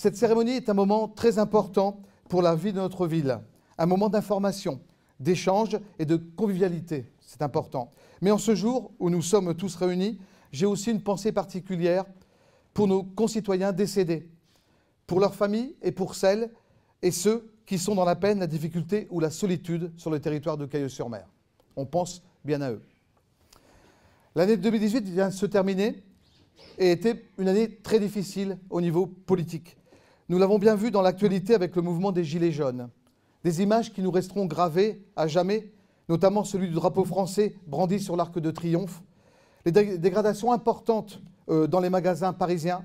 Cette cérémonie est un moment très important pour la vie de notre ville, un moment d'information, d'échange et de convivialité, c'est important. Mais en ce jour où nous sommes tous réunis, j'ai aussi une pensée particulière pour nos concitoyens décédés, pour leurs familles et pour celles et ceux qui sont dans la peine, la difficulté ou la solitude sur le territoire de Cailleul-sur-Mer. On pense bien à eux. L'année 2018 vient de se terminer et était une année très difficile au niveau politique. Nous l'avons bien vu dans l'actualité avec le mouvement des Gilets jaunes. Des images qui nous resteront gravées à jamais, notamment celui du drapeau français brandi sur l'Arc de Triomphe, les dégradations importantes dans les magasins parisiens,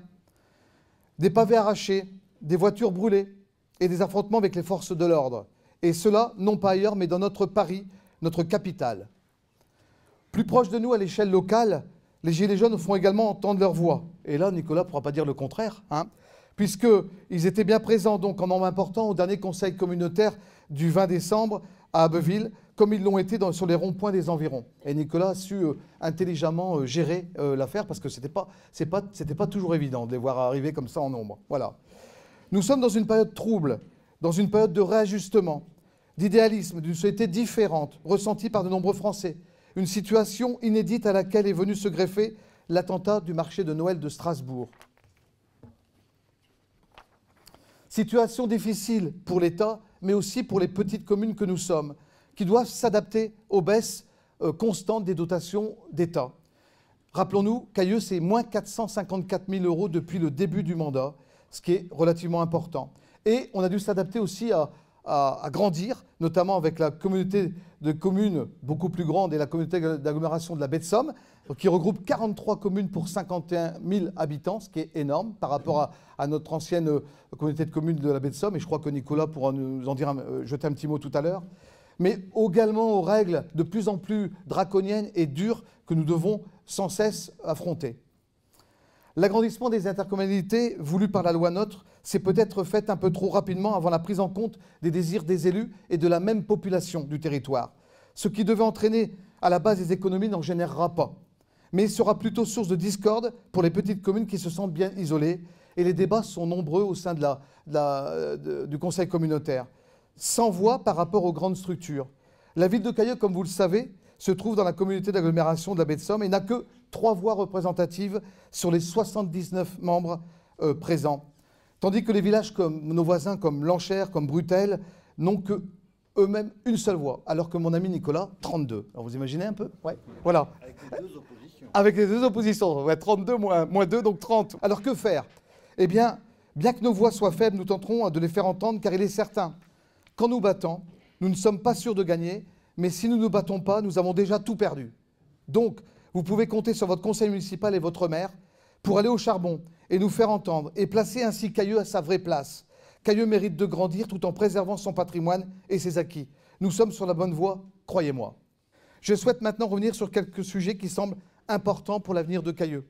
des pavés arrachés, des voitures brûlées et des affrontements avec les forces de l'ordre. Et cela, non pas ailleurs, mais dans notre Paris, notre capitale. Plus proche de nous, à l'échelle locale, les Gilets jaunes font également entendre leur voix. Et là, Nicolas ne pourra pas dire le contraire, hein, puisqu'ils étaient bien présents donc en nombre important au dernier conseil communautaire du 20 décembre à Abbeville, comme ils l'ont été sur les ronds-points des environs. Et Nicolas a su intelligemment gérer l'affaire, parce que c'était pas toujours évident de les voir arriver comme ça en nombre. Voilà. Nous sommes dans une période trouble, dans une période de réajustement, d'idéalisme, d'une société différente, ressentie par de nombreux Français. Une situation inédite à laquelle est venu se greffer l'attentat du marché de Noël de Strasbourg. Situation difficile pour l'État, mais aussi pour les petites communes que nous sommes, qui doivent s'adapter aux baisses constantes des dotations d'État. Rappelons-nous, Cailleux, c'est moins 454 000 € depuis le début du mandat, ce qui est relativement important. Et on a dû s'adapter aussi à grandir, notamment avec la communauté de communes beaucoup plus grande et la communauté d'agglomération de la Baie de Somme, qui regroupe 43 communes pour 51 000 habitants, ce qui est énorme par rapport à notre ancienne communauté de communes de la Baie de Somme, et je crois que Nicolas pourra nous en dire jeter un petit mot tout à l'heure, mais également aux règles de plus en plus draconiennes et dures que nous devons sans cesse affronter. L'agrandissement des intercommunalités voulu par la loi NOTRe s'est peut-être fait un peu trop rapidement avant la prise en compte des désirs des élus et de la même population du territoire. Ce qui devait entraîner à la base des économies n'en générera pas, mais sera plutôt source de discorde pour les petites communes qui se sentent bien isolées, et les débats sont nombreux au sein du conseil communautaire, sans voix par rapport aux grandes structures. La ville de Cailleux, comme vous le savez, se trouve dans la communauté d'agglomération de la Baie de Somme et n'a que 3 voix représentatives sur les 79 membres présents. Tandis que les villages comme nos voisins, comme Lanchères, comme Brutel, n'ont que eux-mêmes une seule voix, alors que mon ami Nicolas, 32. Alors vous imaginez un peu? Ouais. Voilà. Avec les 2 oppositions. Avec les 2 oppositions. Ouais, 32 moins 2, donc 30. Alors que faire? Eh bien que nos voix soient faibles, nous tenterons de les faire entendre, car il est certain qu'en nous battant, nous ne sommes pas sûrs de gagner, mais si nous ne nous battons pas, nous avons déjà tout perdu. Donc, vous pouvez compter sur votre conseil municipal et votre maire pour aller au charbon et nous faire entendre et placer ainsi Cailleux à sa vraie place. Cailleux mérite de grandir tout en préservant son patrimoine et ses acquis. Nous sommes sur la bonne voie, croyez-moi. Je souhaite maintenant revenir sur quelques sujets qui semblent importants pour l'avenir de Cailleux.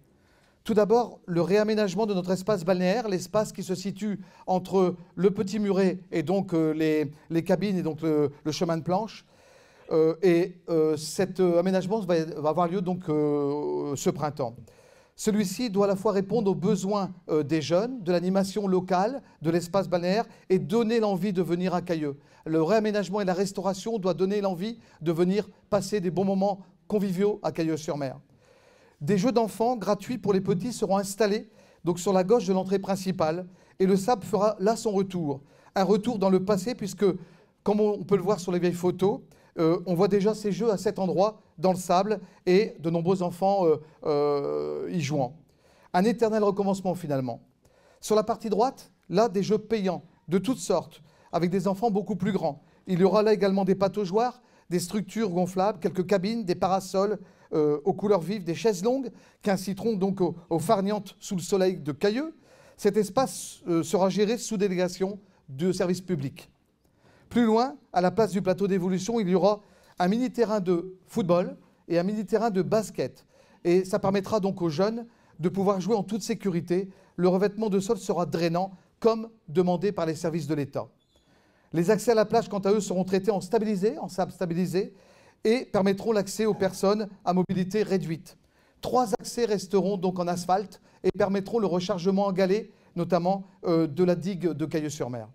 Tout d'abord, le réaménagement de notre espace balnéaire, l'espace qui se situe entre le Petit Muret et donc les cabines et donc le chemin de planche. Cet aménagement va avoir lieu donc ce printemps. Celui-ci doit à la fois répondre aux besoins des jeunes, de l'animation locale, de l'espace balnéaire et donner l'envie de venir à Cailleux. Le réaménagement et la restauration doivent donner l'envie de venir passer des bons moments conviviaux à Cailleux-sur-Mer. Des jeux d'enfants gratuits pour les petits seront installés donc sur la gauche de l'entrée principale et le sable fera là son retour. Un retour dans le passé puisque, comme on peut le voir sur les vieilles photos, on voit déjà ces jeux à cet endroit, dans le sable, et de nombreux enfants y jouant. Un éternel recommencement, finalement. Sur la partie droite, là, des jeux payants, de toutes sortes, avec des enfants beaucoup plus grands. Il y aura là également des pataugeoires, des structures gonflables, quelques cabines, des parasols aux couleurs vives, des chaises longues, qui inciteront donc aux farnientes sous le soleil de Cailleux. Cet espace sera géré sous délégation de services publics. Plus loin, à la place du plateau d'évolution, il y aura un mini-terrain de football et un mini-terrain de basket. Et ça permettra donc aux jeunes de pouvoir jouer en toute sécurité. Le revêtement de sol sera drainant, comme demandé par les services de l'État. Les accès à la plage, quant à eux, seront traités en sable stabilisé, et permettront l'accès aux personnes à mobilité réduite. 3 accès resteront donc en asphalte et permettront le rechargement en galets notamment de la digue de Cailleux-sur-Mer.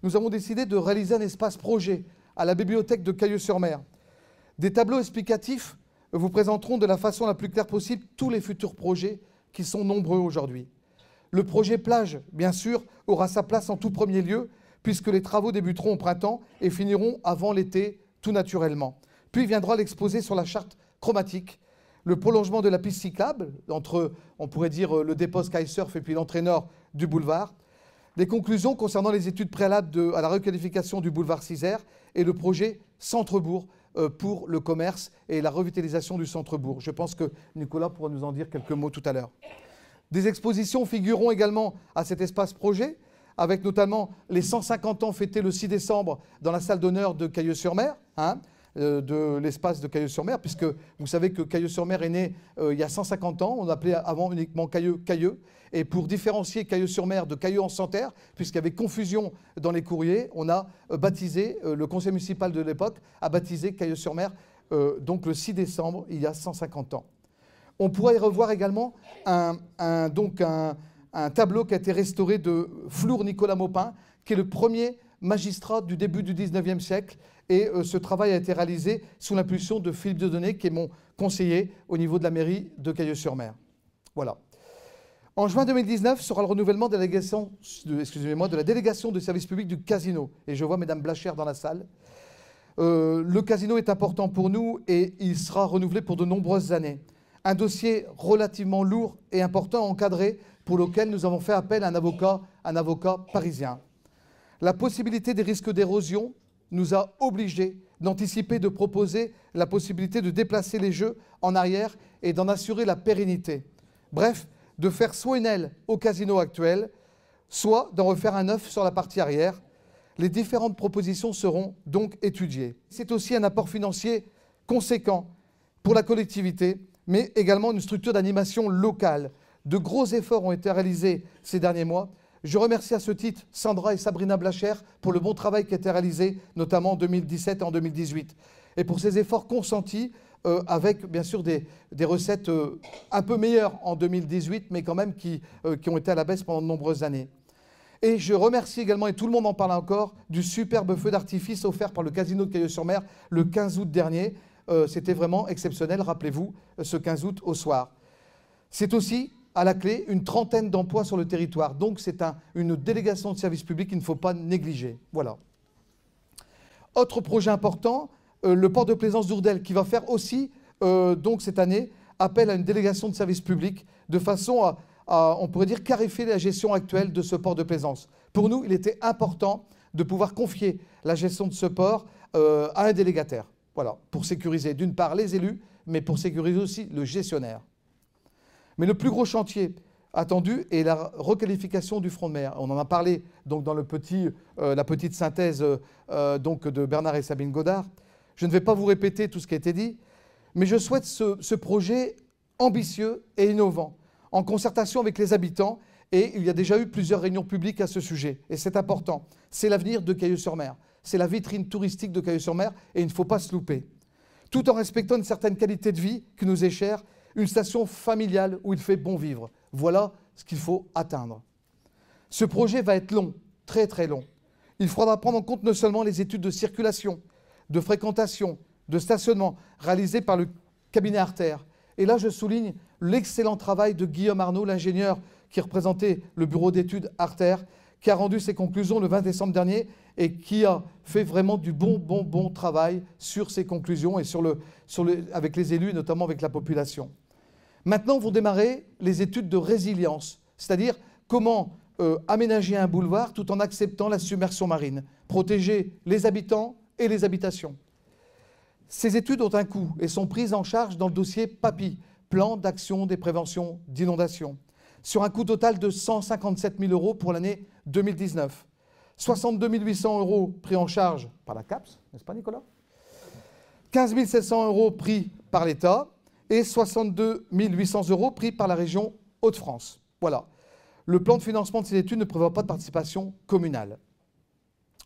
Nous avons décidé de réaliser un espace projet à la bibliothèque de Cailleux-sur-Mer. Des tableaux explicatifs vous présenteront de la façon la plus claire possible tous les futurs projets qui sont nombreux aujourd'hui. Le projet plage, bien sûr, aura sa place en tout premier lieu, puisque les travaux débuteront au printemps et finiront avant l'été, tout naturellement. Puis viendra l'exposé sur la charte chromatique, le prolongement de la piste cyclable, entre, on pourrait dire, le dépôt Skysurf et puis l'entrée nord du boulevard, les conclusions concernant les études préalables à la requalification du boulevard Cisère et le projet Centre-Bourg pour le commerce et la revitalisation du centre-bourg. Je pense que Nicolas pourra nous en dire quelques mots tout à l'heure. Des expositions figureront également à cet espace projet, avec notamment les 150 ans fêtés le 6 décembre dans la salle d'honneur de Cailleux-sur-Mer, de l'espace de Cailleux-sur-Mer, puisque vous savez que Cailleux-sur-Mer est né il y a 150 ans, on appelait avant uniquement Cailleux, et pour différencier Cailleux-sur-Mer de Cailleux-en-Santerre, puisqu'il y avait confusion dans les courriers, on a baptisé, le conseil municipal de l'époque a baptisé Cailleux-sur-Mer donc le 6 décembre, il y a 150 ans. On pourra y revoir également un tableau qui a été restauré de Flour Nicolas Maupin, qui est le premier magistrat du début du 19e siècle. Et ce travail a été réalisé sous l'impulsion de Philippe Dieudonné, qui est mon conseiller au niveau de la mairie de Cailleux-sur-Mer. Voilà. En juin 2019 sera le renouvellement de la délégation de service public du casino. Et je vois Mesdames Blachère dans la salle. Le casino est important pour nous et il sera renouvelé pour de nombreuses années. Un dossier relativement lourd et important à encadrer pour lequel nous avons fait appel à un avocat parisien. La possibilité des risques d'érosion nous a obligés d'anticiper, de proposer la possibilité de déplacer les jeux en arrière et d'en assurer la pérennité. Bref, de faire soit une aile au casino actuel, soit d'en refaire un neuf sur la partie arrière. Les différentes propositions seront donc étudiées. C'est aussi un apport financier conséquent pour la collectivité, mais également une structure d'animation locale. De gros efforts ont été réalisés ces derniers mois. Je remercie à ce titre Sandra et Sabrina Blachère pour le bon travail qui a été réalisé, notamment en 2017 et en 2018. Et pour ces efforts consentis, avec bien sûr des recettes un peu meilleures en 2018, mais quand même qui ont été à la baisse pendant de nombreuses années. Et je remercie également, et tout le monde en parle encore, du superbe feu d'artifice offert par le casino de Cailleux-sur-Mer le 15 août dernier. C'était vraiment exceptionnel, rappelez-vous, ce 15 août au soir. C'est aussi, à la clé, une trentaine d'emplois sur le territoire. Donc c'est une délégation de service public qu'il ne faut pas négliger. Voilà. Autre projet important, le port de plaisance d'Ourdel, qui va faire aussi, donc cette année, appel à une délégation de service public, de façon à, on pourrait dire, clarifier la gestion actuelle de ce port de plaisance. Pour nous, il était important de pouvoir confier la gestion de ce port à un délégataire. Voilà, pour sécuriser d'une part les élus, mais pour sécuriser aussi le gestionnaire. Mais le plus gros chantier attendu est la requalification du front de mer. On en a parlé donc, dans la petite synthèse donc, de Bernard et Sabine Godard. Je ne vais pas vous répéter tout ce qui a été dit, mais je souhaite ce projet ambitieux et innovant, en concertation avec les habitants, et il y a déjà eu plusieurs réunions publiques à ce sujet, et c'est important. C'est l'avenir de Cailleux-sur-Mer. C'est la vitrine touristique de Cailleux-sur-Mer et il ne faut pas se louper. Tout en respectant une certaine qualité de vie qui nous est chère, une station familiale où il fait bon vivre. Voilà ce qu'il faut atteindre. Ce projet va être long, très très long. Il faudra prendre en compte non seulement les études de circulation, de fréquentation, de stationnement réalisées par le cabinet Artère. Et là, je souligne l'excellent travail de Guillaume Arnaud, l'ingénieur qui représentait le bureau d'études Artère, qui a rendu ses conclusions le 20 décembre dernier et qui a fait vraiment du bon travail sur ces conclusions et avec les élus et notamment avec la population. Maintenant vont démarrer les études de résilience, c'est-à-dire comment aménager un boulevard tout en acceptant la submersion marine, protéger les habitants et les habitations. Ces études ont un coût et sont prises en charge dans le dossier PAPI, Plan d'action des préventions d'inondations, sur un coût total de 157 000 € pour l'année 2019. 62 800 € pris en charge par la CAPS, n'est-ce pas Nicolas? 15 700 € pris par l'État et 62 800 € pris par la région Hauts-de-France. Voilà. Le plan de financement de ces études ne prévoit pas de participation communale.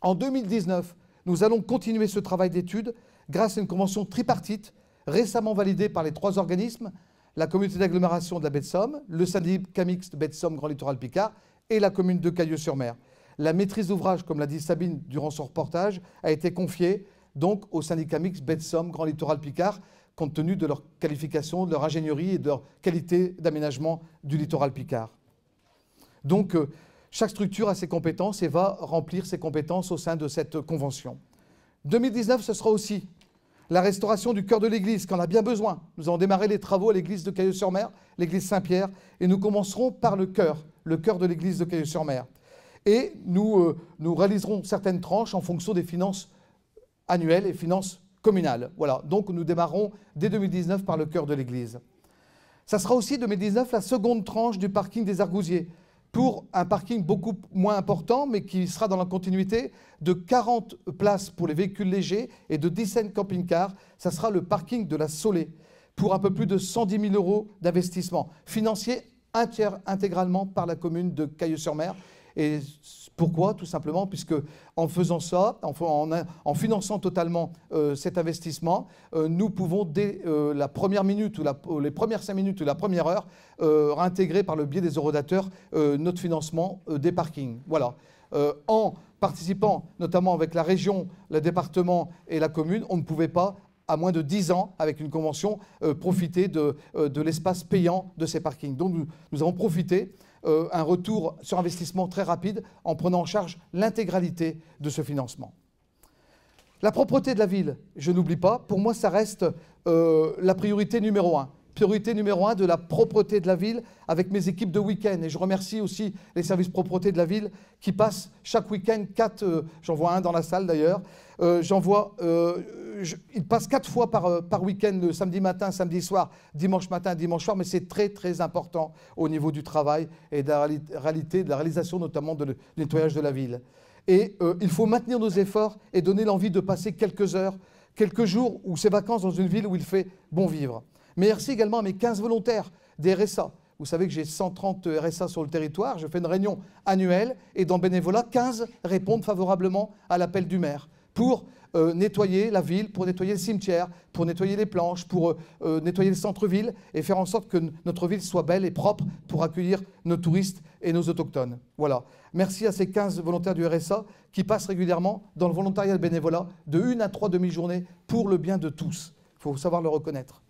En 2019, nous allons continuer ce travail d'études grâce à une convention tripartite récemment validée par les 3 organismes, la communauté d'agglomération de la baie de Somme, le syndicat mixte baie de Somme Grand Littoral Picard et la commune de Cailleux-sur-Mer. La maîtrise d'ouvrage, comme l'a dit Sabine durant son reportage, a été confiée donc au syndicat mixte Baie de Somme Grand Littoral Picard, compte tenu de leur qualification, de leur ingénierie et de leur qualité d'aménagement du littoral Picard. Donc, chaque structure a ses compétences et va remplir ses compétences au sein de cette convention. 2019, ce sera aussi la restauration du cœur de l'église, qu'on a bien besoin. Nous allons démarrer les travaux à l'église de Cailleux-sur-Mer, l'église Saint-Pierre, et nous commencerons par le cœur de l'église de Cailleux-sur-Mer. Et nous réaliserons certaines tranches en fonction des finances annuelles et finances communales. Voilà, donc nous démarrerons dès 2019 par le cœur de l'église. Ça sera aussi 2019 la seconde tranche du parking des Argousiers, pour un parking beaucoup moins important, mais qui sera dans la continuité de 40 places pour les véhicules légers et de 17 camping-cars. Ça sera le parking de la Solée, pour un peu plus de 110 000 € d'investissement, financé intégralement par la commune de Cailleux-sur-Mer. Et pourquoi? Tout simplement puisque en faisant ça, en finançant totalement cet investissement, nous pouvons dès la première minute ou les premières 5 minutes ou la première heure réintégrer par le biais des eurodateurs notre financement des parkings. Voilà. En participant notamment avec la région, le département et la commune, on ne pouvait pas, à moins de 10 ans, avec une convention, profiter de l'espace payant de ces parkings. Donc nous avons profité un retour sur investissement très rapide en prenant en charge l'intégralité de ce financement. La propreté de la ville, je n'oublie pas, pour moi ça reste la priorité numéro 1. Priorité numéro 1 de la propreté de la ville avec mes équipes de week-end. Et je remercie aussi les services propreté de la ville qui passent chaque week-end 4, j'en vois un dans la salle d'ailleurs, ils passent 4 fois par week-end, le samedi matin, samedi soir, dimanche matin, dimanche soir, mais c'est très très important au niveau du travail et de la réalisation notamment du nettoyage de la ville. Et il faut maintenir nos efforts et donner l'envie de passer quelques heures, quelques jours ou ces vacances dans une ville où il fait bon vivre. Merci également à mes 15 volontaires des RSA. Vous savez que j'ai 130 RSA sur le territoire. Je fais une réunion annuelle et dans bénévolat, 15 répondent favorablement à l'appel du maire pour nettoyer la ville, pour nettoyer le cimetière, pour nettoyer les planches, pour nettoyer le centre-ville et faire en sorte que notre ville soit belle et propre pour accueillir nos touristes et nos autochtones. Voilà. Merci à ces 15 volontaires du RSA qui passent régulièrement dans le volontariat et le bénévolat de 1 à 3 demi-journées pour le bien de tous. Il faut savoir le reconnaître.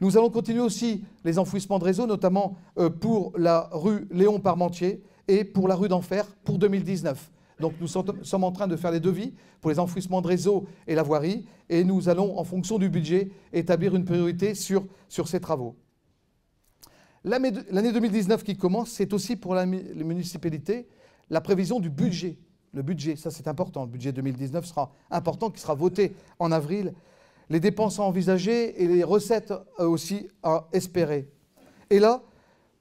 Nous allons continuer aussi les enfouissements de réseau, notamment pour la rue Léon Parmentier et pour la rue d'Enfer pour 2019. Donc nous sommes en train de faire les devis pour les enfouissements de réseau et la voirie et nous allons, en fonction du budget, établir une priorité sur ces travaux. L'année 2019 qui commence, c'est aussi pour les municipalités la prévision du budget. Le budget, ça c'est important, le budget 2019 sera important, qui sera voté en avril. Les dépenses à envisager et les recettes aussi à espérer. Et là,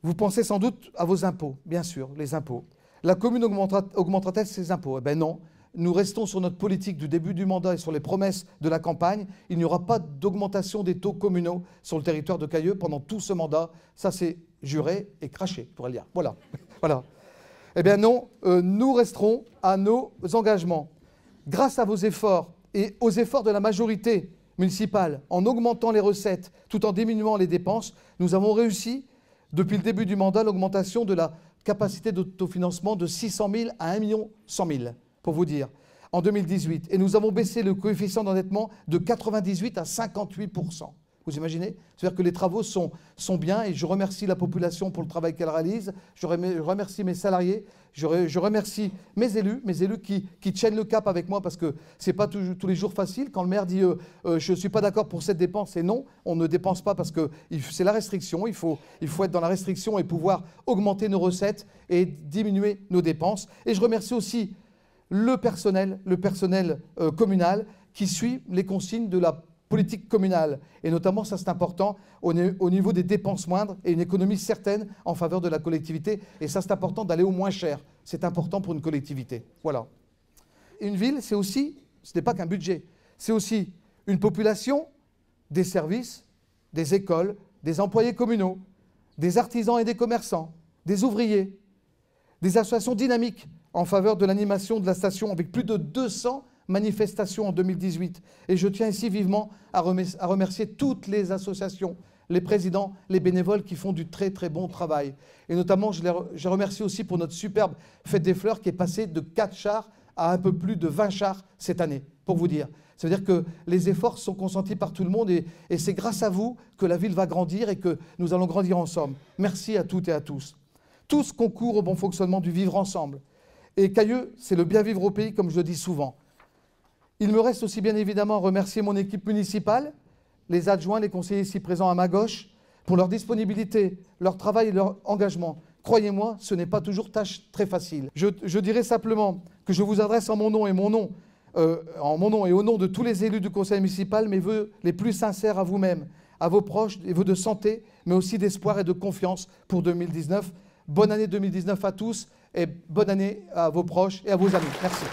vous pensez sans doute à vos impôts, bien sûr, les impôts. La commune augmentera-t-elle ses impôts? Eh bien non, nous restons sur notre politique du début du mandat et sur les promesses de la campagne. Il n'y aura pas d'augmentation des taux communaux sur le territoire de Cailleux pendant tout ce mandat. Ça, c'est juré et craché, pour le dire. Voilà. Voilà. Eh bien non, nous resterons à nos engagements. Grâce à vos efforts et aux efforts de la majorité municipale, en augmentant les recettes tout en diminuant les dépenses, nous avons réussi, depuis le début du mandat, l'augmentation de la capacité d'autofinancement de 600 000 à 1 100 000, pour vous dire, en 2018. Et nous avons baissé le coefficient d'endettement de 98 à 58%. Vous imaginez? C'est-à-dire que les travaux sont bien et je remercie la population pour le travail qu'elle réalise. Je remercie mes salariés, je remercie mes élus qui tiennent le cap avec moi parce que ce n'est pas tous les jours facile. Quand le maire dit je ne suis pas d'accord pour cette dépense, et non, on ne dépense pas parce que c'est la restriction. Il faut être dans la restriction et pouvoir augmenter nos recettes et diminuer nos dépenses. Et je remercie aussi le personnel communal qui suit les consignes de la politique communale. Et notamment, ça c'est important, au niveau des dépenses moindres et une économie certaine en faveur de la collectivité. Et ça c'est important d'aller au moins cher. C'est important pour une collectivité. Voilà. Une ville, c'est aussi, ce n'est pas qu'un budget, c'est aussi une population, des services, des écoles, des employés communaux, des artisans et des commerçants, des ouvriers, des associations dynamiques en faveur de l'animation de la station avec plus de 200 manifestations en 2018. Et je tiens ici vivement à remercier toutes les associations les présidents, les bénévoles qui font du très très bon travail. Et notamment, je remercie aussi pour notre superbe fête des fleurs qui est passée de 4 chars à un peu plus de 20 chars cette année, pour vous dire. Ça veut dire que les efforts sont consentis par tout le monde et c'est grâce à vous que la ville va grandir et que nous allons grandir ensemble. Merci à toutes et à tous. Tous concourent au bon fonctionnement du vivre ensemble. Et Cailleux, c'est le bien vivre au pays, comme je le dis souvent. Il me reste aussi bien évidemment à remercier mon équipe municipale, les adjoints, les conseillers ici présents à ma gauche, pour leur disponibilité, leur travail et leur engagement. Croyez-moi, ce n'est pas toujours tâche très facile. Je dirais simplement que je vous adresse en mon nom et au nom de tous les élus du conseil municipal mes vœux les plus sincères à vous-même, à vos proches, des vœux de santé, mais aussi d'espoir et de confiance pour 2019. Bonne année 2019 à tous et bonne année à vos proches et à vos amis. Merci.